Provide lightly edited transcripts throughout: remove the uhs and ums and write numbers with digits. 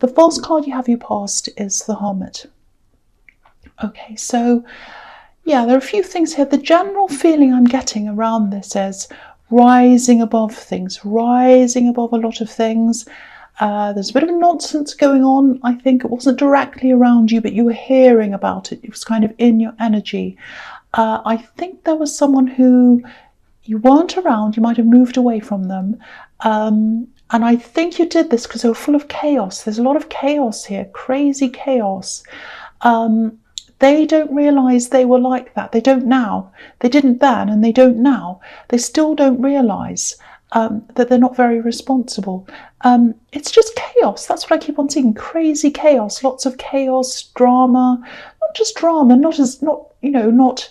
The false card you have your past is the Hermit. Okay, so yeah, there are a few things here. The general feeling I'm getting around this is rising above things, rising above a lot of things. There's a bit of nonsense going on. I think it wasn't directly around you, but you were hearing about it. It was kind of in your energy. I think there was someone who you weren't around. You might have moved away from them. And I think you did this because they were full of chaos. There's a lot of chaos here, crazy chaos. They don't realise they were like that. They don't now. They didn't then and they don't now. They still don't realise that they're not very responsible. It's just chaos. That's what I keep on seeing. Crazy chaos. Lots of chaos, drama. Not just drama, not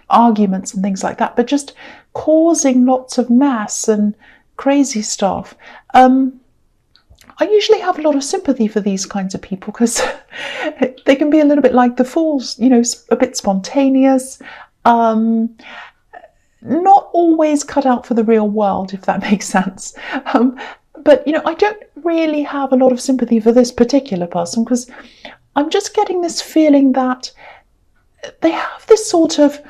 arguments and things like that, but just causing lots of mess and crazy stuff. I usually have a lot of sympathy for these kinds of people because they can be a little bit like the Fools, a bit spontaneous, not always cut out for the real world, if that makes sense. But, I don't really have a lot of sympathy for this particular person because I'm just getting this feeling that they have this sort of,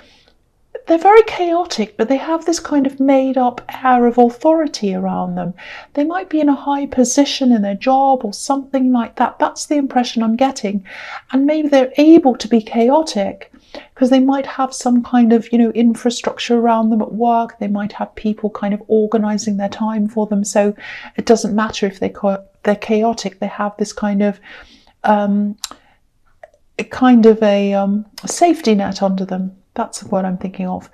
they're very chaotic, but they have this kind of made-up air of authority around them. They might be in a high position in their job or something like that. That's the impression I'm getting. And maybe they're able to be chaotic because they might have some kind of, infrastructure around them at work. They might have people kind of organising their time for them. So it doesn't matter if they're chaotic. They have this kind of a safety net under them. That's what I'm thinking of.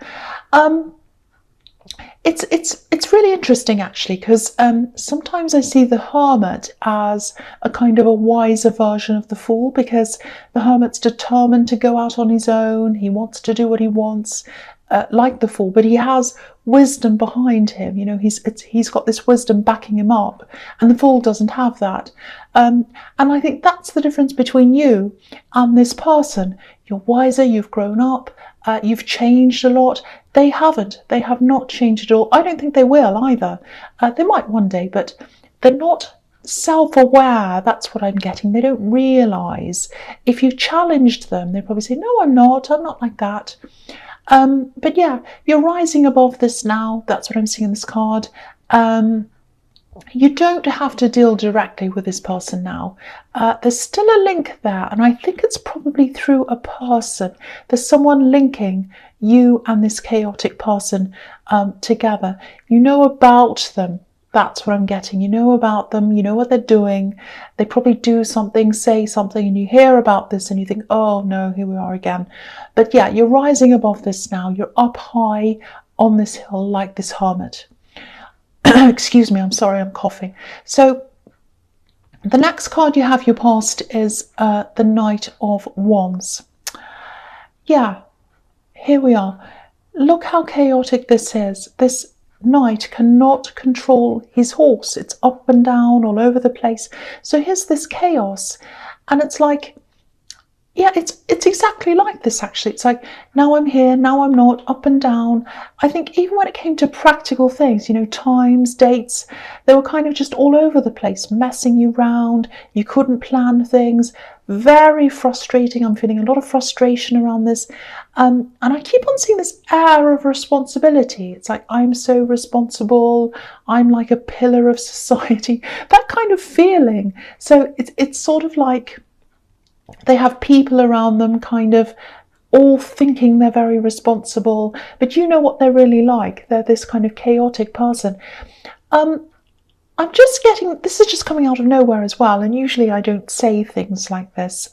It's really interesting actually because sometimes I see the Hermit as a kind of a wiser version of the Fool because the Hermit's determined to go out on his own. He wants to do what he wants, like the Fool, but he has wisdom behind him. He's got this wisdom backing him up, and the Fool doesn't have that. And I think that's the difference between you and this person. You're wiser, you've grown up, you've changed a lot. They haven't. They have not changed at all. I don't think they will either. They might one day, but they're not self-aware. That's what I'm getting. They don't realise. If you challenged them, they'd probably say, no, I'm not like that. But yeah, you're rising above this now. That's what I'm seeing in this card. You don't have to deal directly with this person now. There's still a link there, and I think it's probably through a person. There's someone linking you and this chaotic person together. You know about them. That's what I'm getting. You know about them. You know what they're doing. They probably do something, say something, and you hear about this and you think, oh no, here we are again. But yeah, you're rising above this now. You're up high on this hill like this Hermit. Excuse me, I'm sorry, I'm coughing. So the next card you have your past is the Knight of Wands. Yeah, here we are. Look how chaotic this is. This knight cannot control his horse. It's up and down all over the place. So here's this chaos, and it's like, yeah, it's exactly like this actually. It's like, now I'm here, now I'm not, up and down. I think even when it came to practical things, times, dates, they were kind of just all over the place, messing you round. You couldn't plan things. Very frustrating. I'm feeling a lot of frustration around this. And I keep on seeing this air of responsibility. It's like, I'm so responsible. I'm like a pillar of society. That kind of feeling. So it's sort of like, they have people around them kind of all thinking they're very responsible, but you know what they're really like. They're this kind of chaotic person. I'm just getting, this is just coming out of nowhere as well, and usually I don't say things like this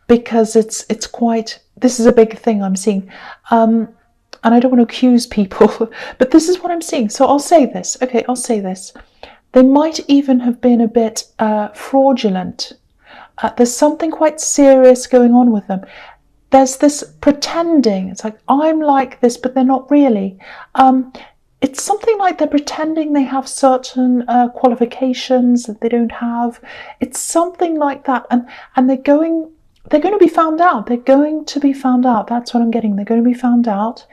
because it's quite, this is a big thing I'm seeing. And I don't want to accuse people, but this is what I'm seeing. So I'll say this. Okay, I'll say this. They might even have been a bit fraudulent. There's something quite serious going on with them. There's this pretending. It's like, I'm like this, but they're not really. It's something like they're pretending they have certain qualifications that they don't have. It's something like that. And they're going to be found out. They're going to be found out. That's what I'm getting. They're going to be found out.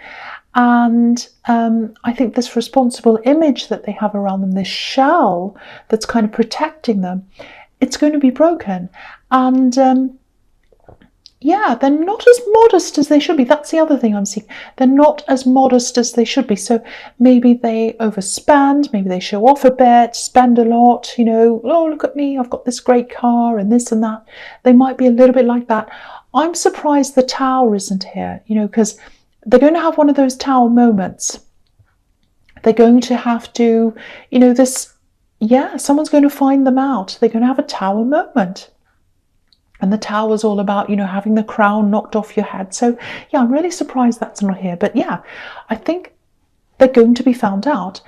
And I think this responsible image that they have around them, this shell that's kind of protecting them, it's going to be broken. And yeah, they're not as modest as they should be. That's the other thing I'm seeing. They're not as modest as they should be. So maybe they overspend, maybe they show off a bit, spend a lot, you know, oh, look at me, I've got this great car and this and that. They might be a little bit like that. I'm surprised the Tower isn't here, you know, because they're going to have one of those Tower moments. They're going to have to, you know, someone's going to find them out. They're going to have a Tower moment. And the Tower's all about, you know, having the crown knocked off your head. So, yeah, I'm really surprised that's not here. But, yeah, I think they're going to be found out.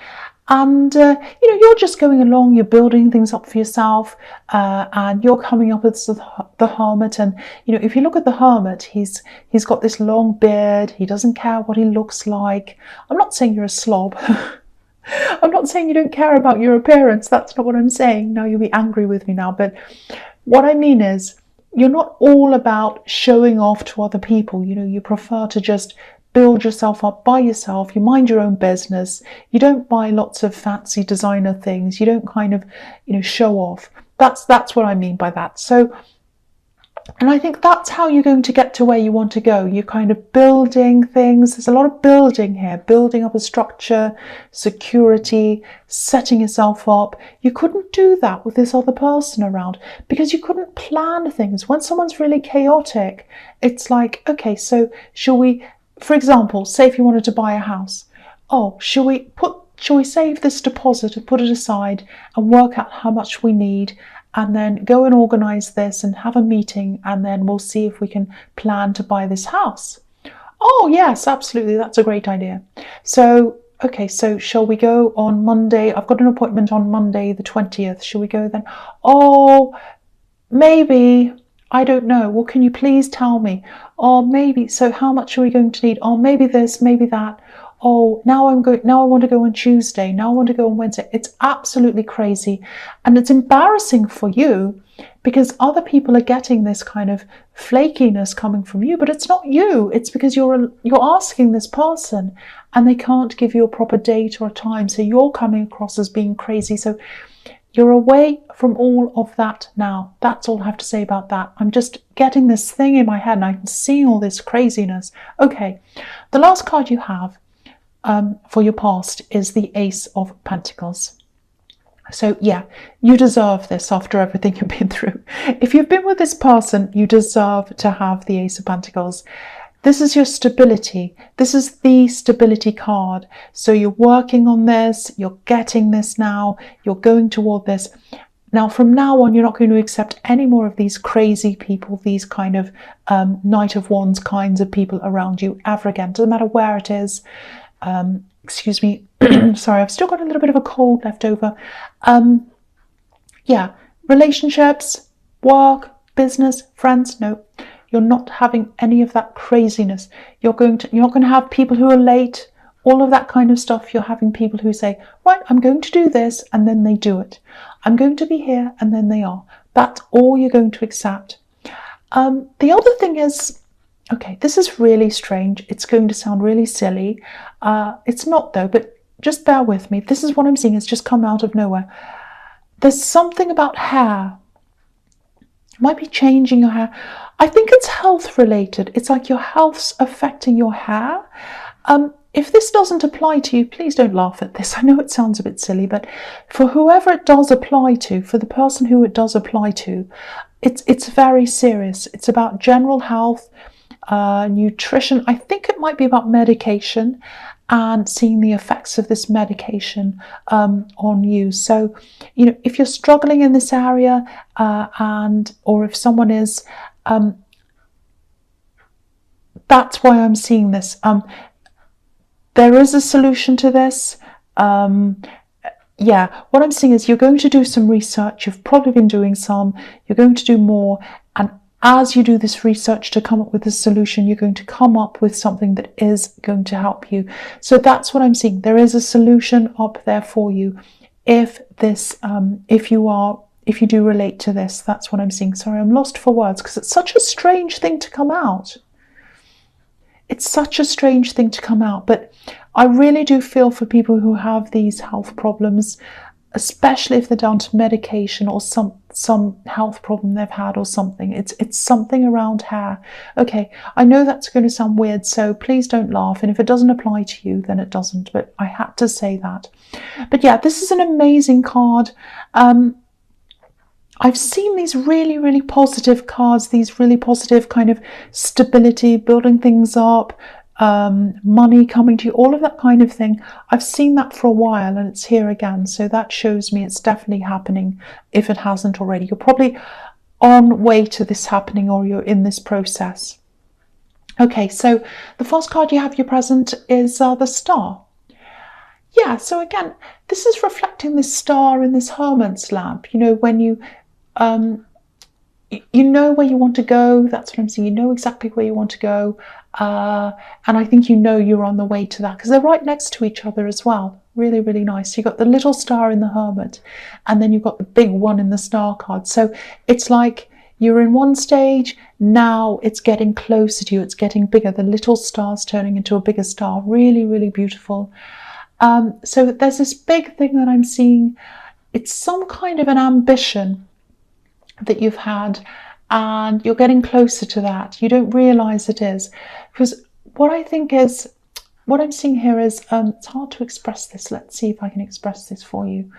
And, you know, you're just going along, you're building things up for yourself, and you're coming up with the Hermit. And, you know, if you look at the Hermit, he's got this long beard. He doesn't care what he looks like. I'm not saying you're a slob. I'm not saying you don't care about your appearance. That's not what I'm saying. Now you'll be angry with me now. But what I mean is, you're not all about showing off to other people. You know, you prefer to just build yourself up by yourself. You mind your own business. You don't buy lots of fancy designer things. You don't kind of, you know, show off. That's what I mean by that. So, and I think that's how you're going to get to where you want to go. You're kind of building things. There's a lot of building here, building up a structure, security, setting yourself up. You couldn't do that with this other person around because you couldn't plan things. When someone's really chaotic, it's like, okay, so shall we, for example, say if you wanted to buy a house, oh, shall we save this deposit and put it aside and work out how much we need, and then go and organise this and have a meeting, and then we'll see if we can plan to buy this house. Oh yes, absolutely, that's a great idea. So, okay, so shall we go on Monday? I've got an appointment on Monday the 20th. Shall we go then? Oh, maybe, I don't know. Well, can you please tell me? Oh, maybe, so how much are we going to need? Oh, maybe this, maybe that. Oh, now I want to go on Tuesday. Now I want to go on Wednesday. It's absolutely crazy. And it's embarrassing for you because other people are getting this kind of flakiness coming from you, but it's not you. It's because you're asking this person and they can't give you a proper date or a time. So you're coming across as being crazy. So you're away from all of that now. That's all I have to say about that. I'm just getting this thing in my head and I'm seeing all this craziness. Okay, the last card you have for your past is the Ace of Pentacles. So yeah, you deserve this after everything you've been through. If you've been with this person, you deserve to have the Ace of Pentacles. This is your stability. This is the stability card. So you're working on this, you're getting this now, you're going toward this. Now, from now on, you're not going to accept any more of these crazy people, these kind of Knight of Wands kinds of people around you ever again. Doesn't matter where it is. Excuse me, sorry, I've still got a little bit of a cold left over. Yeah, relationships, work, business, friends, no, you're not having any of that craziness. You're not going to have people who are late, all of that kind of stuff. You're having people who say, right, I'm going to do this, and then they do it. I'm going to be here, and then they are. That's all you're going to accept. The other thing is, okay, this is really strange. It's going to sound really silly. It's not though, but just bear with me. This is what I'm seeing. It's just come out of nowhere. There's something about hair. It might be changing your hair. I think it's health related. It's like your health's affecting your hair. If this doesn't apply to you, please don't laugh at this. I know it sounds a bit silly, but for whoever it does apply to, for the person who it does apply to, it's very serious. It's about general health, nutrition. I think it might be about medication and seeing the effects of this medication on you. So, you know, if you're struggling in this area or if someone is, that's why I'm seeing this. There is a solution to this. Yeah, what I'm seeing is you're going to do some research. You've probably been doing some. You're going to do more. And as you do this research to come up with a solution, you're going to come up with something that is going to help you. So that's what I'm seeing. There is a solution up there for you. If you do relate to this, that's what I'm seeing. Sorry, I'm lost for words because it's such a strange thing to come out. it's such a strange thing to come out, but I really do feel for people who have these health problems, especially if they're down to medication or some health problem they've had or something. It's something around hair. Okay, I know that's going to sound weird, so please don't laugh. And if it doesn't apply to you, then it doesn't. But I had to say that. But yeah, this is an amazing card. I've seen these really, really positive cards, these really positive kind of stability, building things up, money coming to you, all of that kind of thing. I've seen that for a while and it's here again. So that shows me it's definitely happening if it hasn't already. You're probably on way to this happening or you're in this process. Okay, so the first card you have your present is the Star. Yeah, so again, this is reflecting this star in this hermit's lamp. You know, when you know where you want to go. That's what I'm saying. You know exactly where you want to go. And I think you know you're on the way to that because they're right next to each other as well. Really, really nice. You've got the little star in the hermit and then you've got the big one in the star card. So it's like you're in one stage, now it's getting closer to you. It's getting bigger. The little star's turning into a bigger star. Really, really beautiful. So there's this big thing that I'm seeing. It's some kind of an ambition that you've had and you're getting closer to that. You don't realize it is, because what I think is, what I'm seeing here is, it's hard to express this. Let's see if I can express this for you.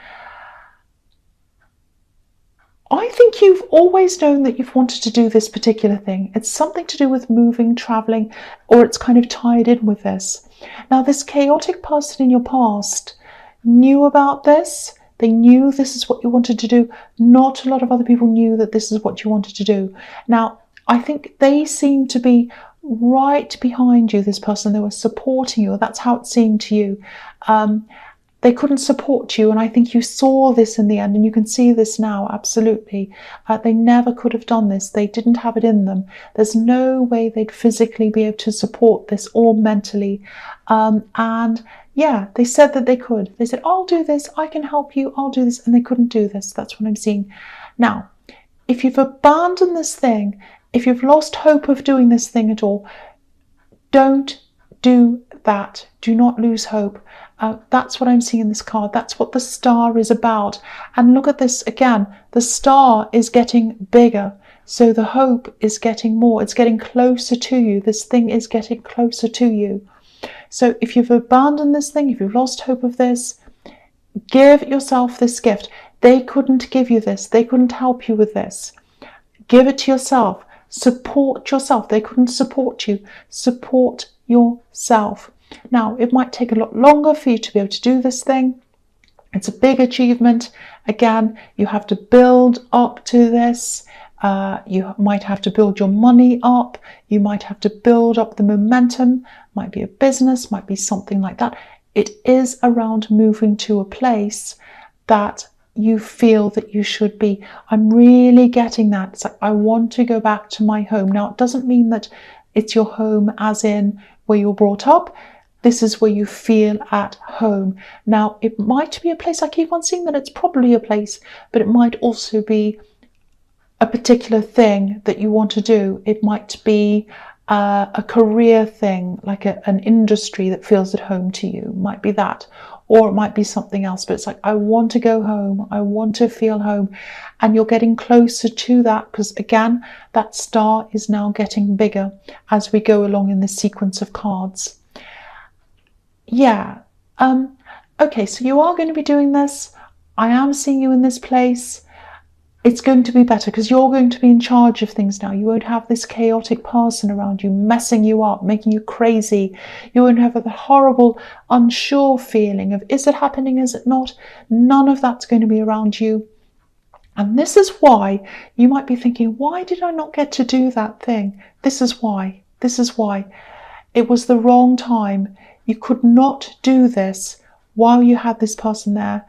I think you've always known that you've wanted to do this particular thing. It's something to do with moving, traveling, or it's kind of tied in with this. Now, this chaotic person in your past knew about this. They knew this is what you wanted to do. Not a lot of other people knew that this is what you wanted to do. Now, I think they seem to be right behind you, this person. They were supporting you. That's how it seemed to you. They couldn't support you, and I think you saw this in the end, and you can see this now, absolutely. They never could have done this. They didn't have it in them. There's no way they'd physically be able to support this or mentally. And yeah, they said that they could. They said, I'll do this, I can help you, I'll do this, and they couldn't do this. That's what I'm seeing. Now, if you've abandoned this thing, if you've lost hope of doing this thing at all, don't do that. Do not lose hope. That's what I'm seeing in this card. That's what the star is about. And look at this again. The star is getting bigger. So the hope is getting more. It's getting closer to you. This thing is getting closer to you. So if you've abandoned this thing, if you've lost hope of this, give yourself this gift. They couldn't give you this. They couldn't help you with this. Give it to yourself. Support yourself. They couldn't support you. Support yourself. Now, it might take a lot longer for you to be able to do this thing. It's a big achievement. Again, you have to build up to this. You might have to build your money up. You might have to build up the momentum. Might be a business, might be something like that. It is around moving to a place that you feel that you should be. I'm really getting that. It's like, I want to go back to my home. Now, it doesn't mean that it's your home as in where you're brought up. This is where you feel at home. Now, it might be a place, I keep on seeing that it's probably a place, but it might also be a particular thing that you want to do. It might be a career thing, like an industry that feels at home to you. It might be that, or it might be something else, but it's like, I want to go home. I want to feel home. And you're getting closer to that because, again, that star is now getting bigger as we go along in this sequence of cards. Yeah. Okay, so you are going to be doing this. I am seeing you in this place. It's going to be better because you're going to be in charge of things now. You won't have this chaotic person around you messing you up, making you crazy. You won't have the horrible, unsure feeling of, is it happening, is it not? None of that's going to be around you. And this is why you might be thinking, why did I not get to do that thing? This is why. This is why. It was the wrong time. You could not do this while you had this person there.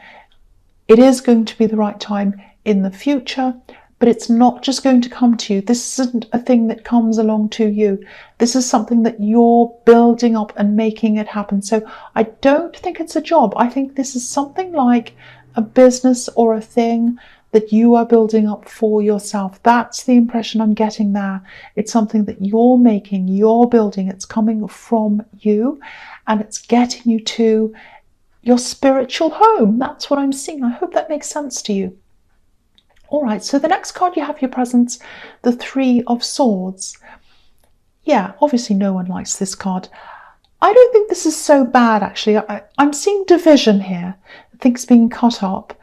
It is going to be the right time in the future, but it's not just going to come to you. This isn't a thing that comes along to you. This is something that you're building up and making it happen. So I don't think it's a job. I think this is something like a business or a thing that you are building up for yourself. That's the impression I'm getting there. It's something that you're making, you're building. It's coming from you, and it's getting you to your spiritual home. That's what I'm seeing. I hope that makes sense to you. All right, so the next card you have your presence, the Three of Swords. Yeah, obviously no one likes this card. I don't think this is so bad, actually. I'm seeing division here, things being cut up.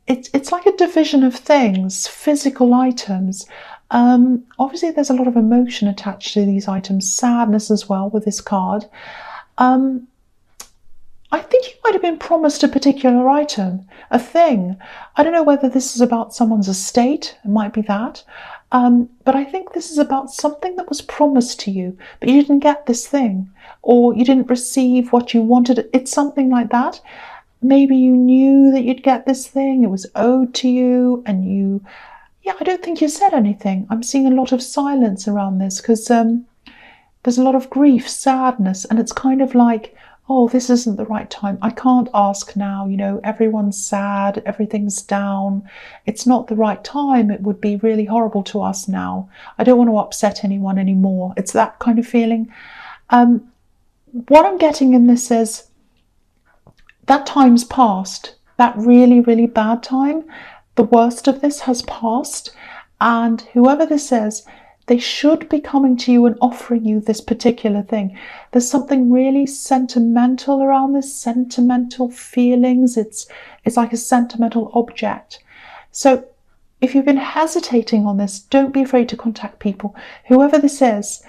It's like a division of things, physical items. Obviously, there's a lot of emotion attached to these items, sadness as well with this card. I think you might have been promised a particular item, a thing. I don't know whether this is about someone's estate, it might be that. But I think this is about something that was promised to you, but you didn't get this thing, or you didn't receive what you wanted. It's something like that. Maybe you knew that you'd get this thing, it was owed to you, and you, yeah, I don't think you said anything. I'm seeing a lot of silence around this because there's a lot of grief, sadness, and it's kind of like, oh, this isn't the right time. I can't ask now, you know, everyone's sad, everything's down. It's not the right time. It would be really horrible to us now. I don't want to upset anyone anymore. It's that kind of feeling. What I'm getting in this is that time's passed. That really, really bad time, the worst of this has passed. And whoever this is, they should be coming to you and offering you this particular thing. There's something really sentimental around this, sentimental feelings. It's like a sentimental object. So if you've been hesitating on this, don't be afraid to contact people. Whoever this is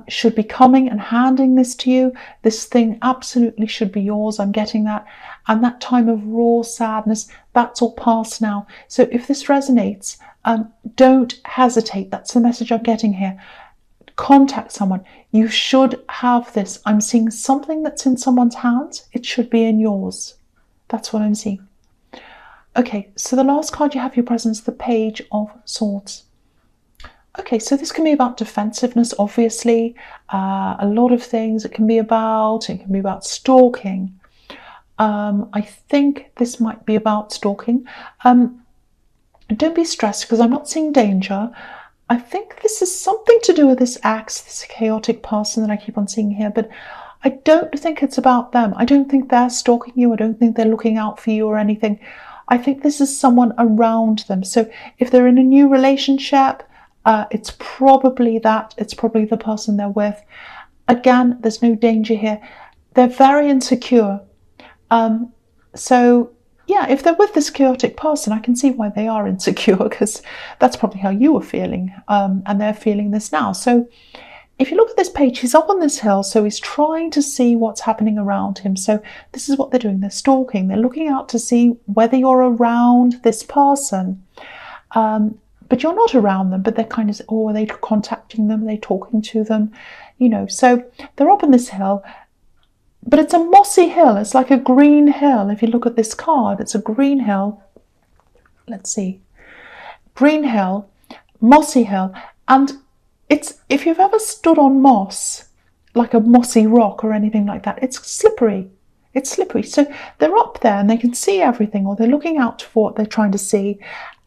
should be coming and handing this to you. This thing absolutely should be yours. I'm getting that. And that time of raw sadness, that's all past now. So if this resonates, don't hesitate. That's the message I'm getting here. Contact someone. You should have this. I'm seeing something that's in someone's hands. It should be in yours. That's what I'm seeing. Okay, so the last card you have your presence, the Page of Swords. Okay, so this can be about defensiveness, obviously. A lot of things it can be about. It can be about stalking. I think this might be about stalking. Don't be stressed because I'm not seeing danger. I think this is something to do with this ex, this chaotic person that I keep on seeing here, but I don't think it's about them. I don't think they're stalking you. I don't think they're looking out for you or anything. I think this is someone around them. So if they're in a new relationship, it's probably that. It's probably the person they're with. Again, there's no danger here. They're very insecure. So yeah, if they're with this chaotic person, I can see why they are insecure, because that's probably how you were feeling, and they're feeling this now. So if you look at this page, he's up on this hill, so he's trying to see what's happening around him. So this is what they're doing. They're stalking. They're looking out to see whether you're around this person. But you're not around them, but they're kind of, oh, are they contacting them? Are they talking to them? You know, so they're up on this hill. But it's a mossy hill. It's like a green hill. If you look at this card, it's a green hill. Let's see. Green hill, mossy hill. And it's, if you've ever stood on moss, like a mossy rock or anything like that, it's slippery. It's slippery. So they're up there and they can see everything, or they're looking out for what they're trying to see.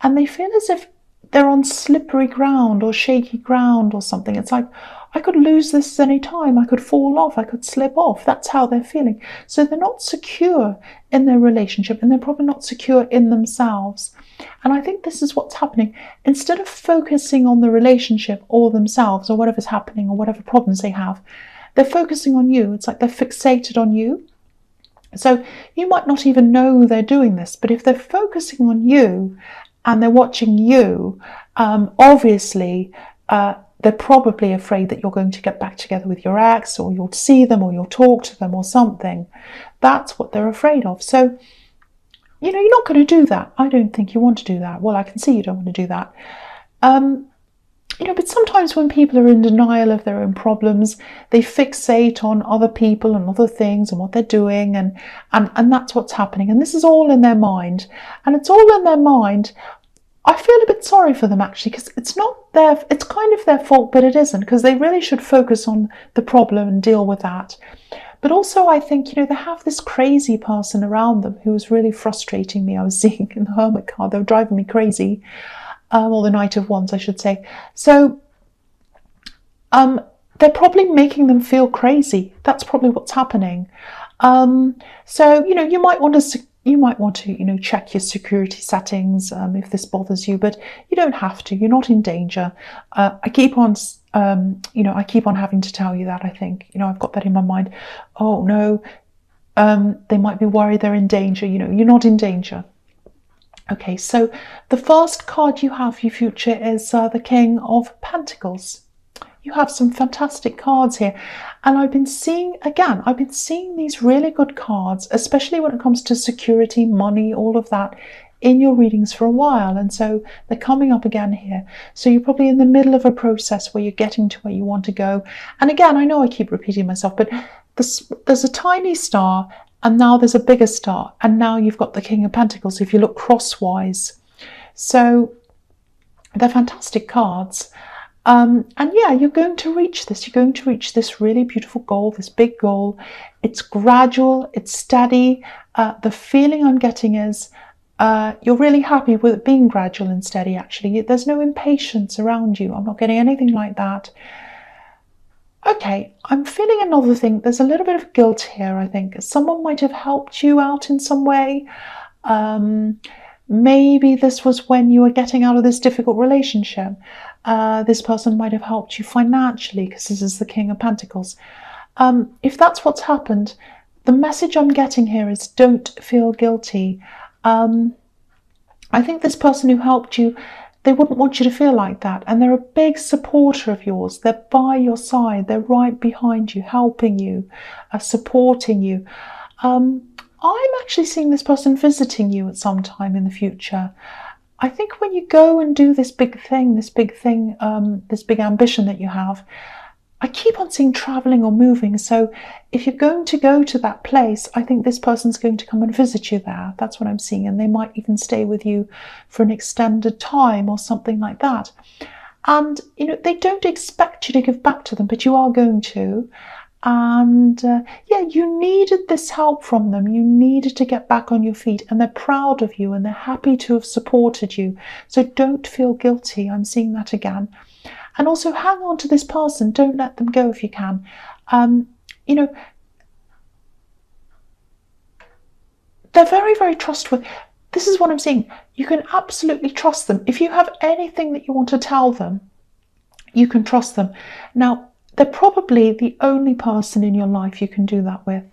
And they feel as if they're on slippery ground or shaky ground or something. It's like, I could lose this any time. I could fall off. I could slip off. That's how they're feeling. So they're not secure in their relationship, and they're probably not secure in themselves. And I think this is what's happening. Instead of focusing on the relationship or themselves or whatever's happening or whatever problems they have, they're focusing on you. It's like they're fixated on you. So you might not even know they're doing this, but if they're focusing on you and they're watching you, obviously, they're probably afraid that you're going to get back together with your ex, or you'll see them, or you'll talk to them or something. That's what they're afraid of. So, you know, you're not going to do that. I don't think you want to do that. Well, I can see you don't want to do that. You know, but sometimes when people are in denial of their own problems, they fixate on other people and other things and what they're doing, and that's what's happening. And this is all in their mind. And it's all in their mind. I feel a bit sorry for them, actually, because it's not their, it's kind of their fault, but it isn't, because they really should focus on the problem and deal with that. But also I think, you know, they have this crazy person around them who was really frustrating me. I was seeing in the Hermit card, they were driving me crazy, or the Knight of Wands, I should say. So they're probably making them feel crazy. That's probably what's happening. So, you know, you might want to, you know, check your security settings if this bothers you, but you don't have to. You're not in danger. I keep on, you know, I keep on having to tell you that. I think, you know, I've got that in my mind. Oh no, they might be worried they're in danger. You know, you're not in danger. Okay, so the first card you have for your future is the King of Pentacles. You have some fantastic cards here. And I've been seeing these really good cards, especially when it comes to security, money, all of that, in your readings for a while. And so they're coming up again here. So you're probably in the middle of a process where you're getting to where you want to go. And again, I know I keep repeating myself, but there's a tiny star, and now there's a bigger star. And now you've got the King of Pentacles if you look crosswise. So they're fantastic cards. And yeah, you're going to reach this. You're going to reach this really beautiful goal, this big goal. It's gradual, it's steady. The feeling I'm getting is you're really happy with it being gradual and steady, actually. There's no impatience around you. I'm not getting anything like that. Okay, I'm feeling another thing. There's a little bit of guilt here, I think. Someone might have helped you out in some way. Maybe this was when you were getting out of this difficult relationship. This person might have helped you financially, because this is the King of Pentacles. If that's what's happened, the message I'm getting here is don't feel guilty. I think this person who helped you, they wouldn't want you to feel like that. And they're a big supporter of yours. They're by your side. They're right behind you, helping you, supporting you. I'm actually seeing this person visiting you at some time in the future. I think when you go and do this big thing, this big ambition that you have, I keep on seeing traveling or moving. So if you're going to go to that place, I think this person's going to come and visit you there. That's what I'm seeing. And they might even stay with you for an extended time or something like that. And, you know, they don't expect you to give back to them, but you are going to. And yeah, you needed this help from them. You needed to get back on your feet, and they're proud of you and they're happy to have supported you. So don't feel guilty. I'm seeing that again. And also hang on to this person. Don't let them go if you can. You know, they're very, very trustworthy. This is what I'm seeing. You can absolutely trust them. If you have anything that you want to tell them, you can trust them. Now, they're probably the only person in your life you can do that with.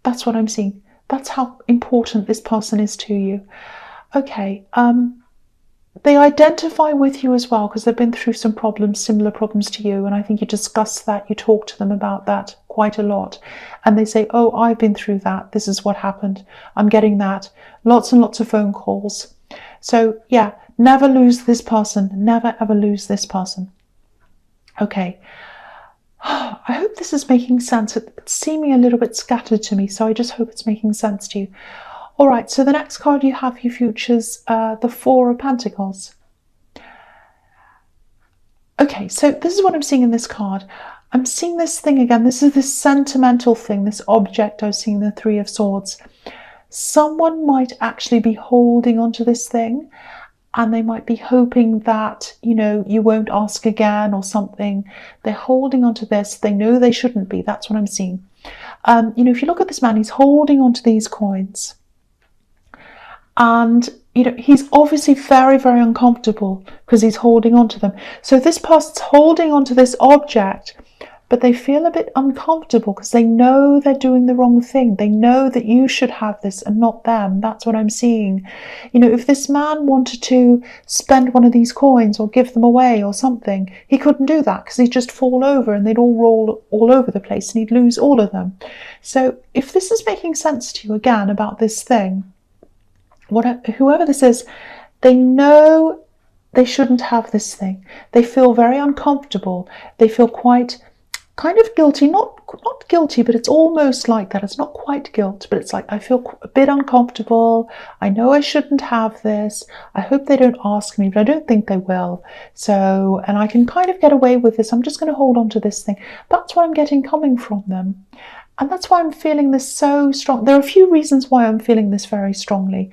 That's what I'm seeing. That's how important this person is to you. Okay, they identify with you as well because they've been through some problems, similar problems to you. And I think you discuss that, you talk to them about that quite a lot. And they say, oh, I've been through that. This is what happened. I'm getting that. Lots and lots of phone calls. So yeah, never lose this person. Never, ever lose this person. Okay. I hope this is making sense. It's seeming a little bit scattered to me, so I just hope it's making sense to you. All right, so the next card you have for your futures, the Four of Pentacles. Okay, so this is what I'm seeing in this card. I'm seeing this thing again. This is this sentimental thing, this object. I was seeing the Three of Swords. Someone might actually be holding onto this thing, and they might be hoping that, you know, you won't ask again or something. They're holding onto this. They know they shouldn't be. That's what I'm seeing. You know, if you look at this man, he's holding onto these coins. And, you know, he's obviously very, very uncomfortable because he's holding onto them. So this person's holding onto this object, but they feel a bit uncomfortable because they know they're doing the wrong thing. They know that you should have this and not them. That's what I'm seeing. You know, if this man wanted to spend one of these coins or give them away or something, he couldn't do that because he'd just fall over and they'd all roll all over the place and he'd lose all of them. So if this is making sense to you again about this thing, whoever this is, they know they shouldn't have this thing. They feel very uncomfortable. They feel kind of guilty, not guilty, but it's almost like that. It's not quite guilt, but it's like, I feel a bit uncomfortable. I know I shouldn't have this. I hope they don't ask me, but I don't think they will. So, and I can kind of get away with this. I'm just going to hold on to this thing. That's what I'm getting coming from them. And that's why I'm feeling this so strong. There are a few reasons why I'm feeling this very strongly.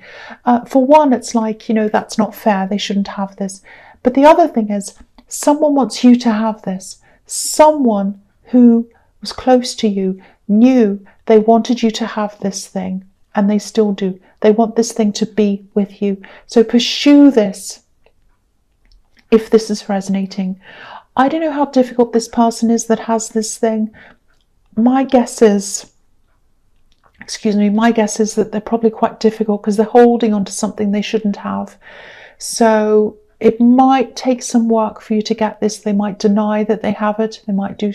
For one, it's like, that's not fair. They shouldn't have this. But the other thing is, someone wants you to have this. Someone who was close to you knew they wanted you to have this thing, and they still do. They want this thing to be with you. So pursue this if this is resonating. I don't know how difficult this person is that has this thing. My guess is that they're probably quite difficult because they're holding on to something they shouldn't have. So it might take some work for you to get this. They might deny that they have it. They might do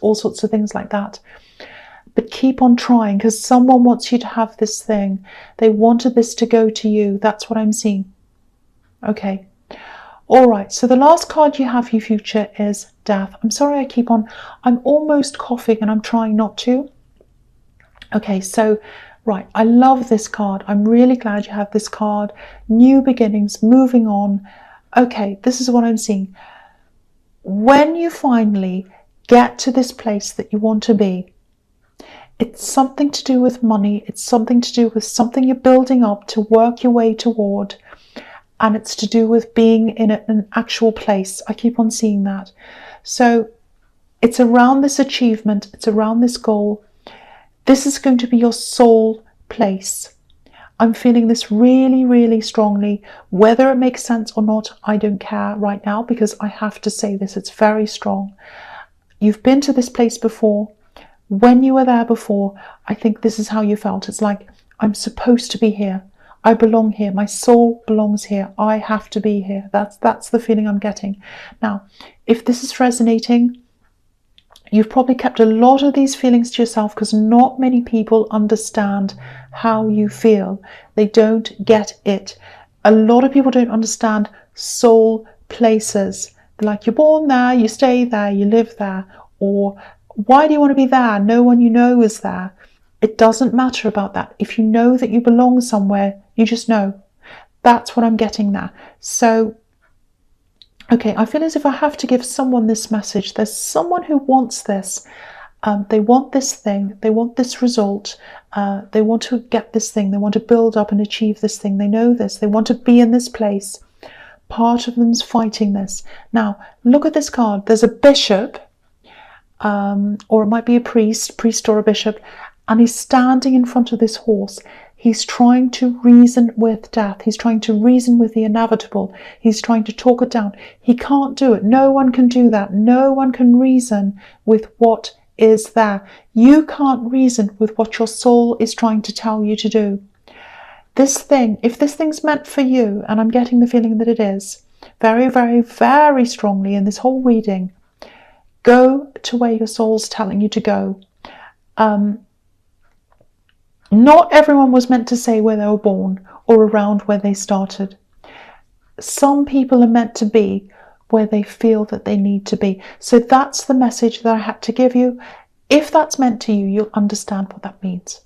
all sorts of things like that. But keep on trying, because someone wants you to have this thing. They wanted this to go to you. That's what I'm seeing. Okay. All right, so the last card you have for your future is Death. I'm sorry I'm almost coughing and I'm trying not to. Okay, so, right, I love this card. I'm really glad you have this card. New beginnings, moving on. Okay, this is what I'm seeing. When you finally get to this place that you want to be, it's something to do with money. It's something to do with something you're building up to work your way toward. And it's to do with being in an actual place. I keep on seeing that. So it's around this achievement. It's around this goal. This is going to be your soul place. I'm feeling this really, really strongly. Whether it makes sense or not, I don't care right now, because I have to say this. It's very strong. You've been to this place before. When you were there before, I think this is how you felt. It's like, I'm supposed to be here. I belong here. My soul belongs here. I have to be here. That's the feeling I'm getting. Now, if this is resonating, you've probably kept a lot of these feelings to yourself, because not many people understand how you feel. They don't get it. A lot of people don't understand soul places. They're like, you're born there, you stay there, you live there. Or, why do you want to be there? No one you know is there. It doesn't matter about that. If you know that you belong somewhere, you just know. That's what I'm getting there. So, okay, I feel as if I have to give someone this message. There's someone who wants this. They want this thing. They want this result. They want to get this thing. They want to build up and achieve this thing. They know this. They want to be in this place. Part of them's fighting this. Now, look at this card. There's a bishop, or it might be a priest or a bishop, and he's standing in front of this horse. He's trying to reason with death. He's trying to reason with the inevitable. He's trying to talk it down. He can't do it. No one can do that. No one can reason with what is there. You can't reason with what your soul is trying to tell you to do. This thing, if this thing's meant for you, and I'm getting the feeling that it is, very, very, very strongly in this whole reading, go to where your soul's telling you to go. Not everyone was meant to say where they were born or around where they started. Some people are meant to be where they feel that they need to be. So that's the message that I had to give you. If that's meant to you, you'll understand what that means.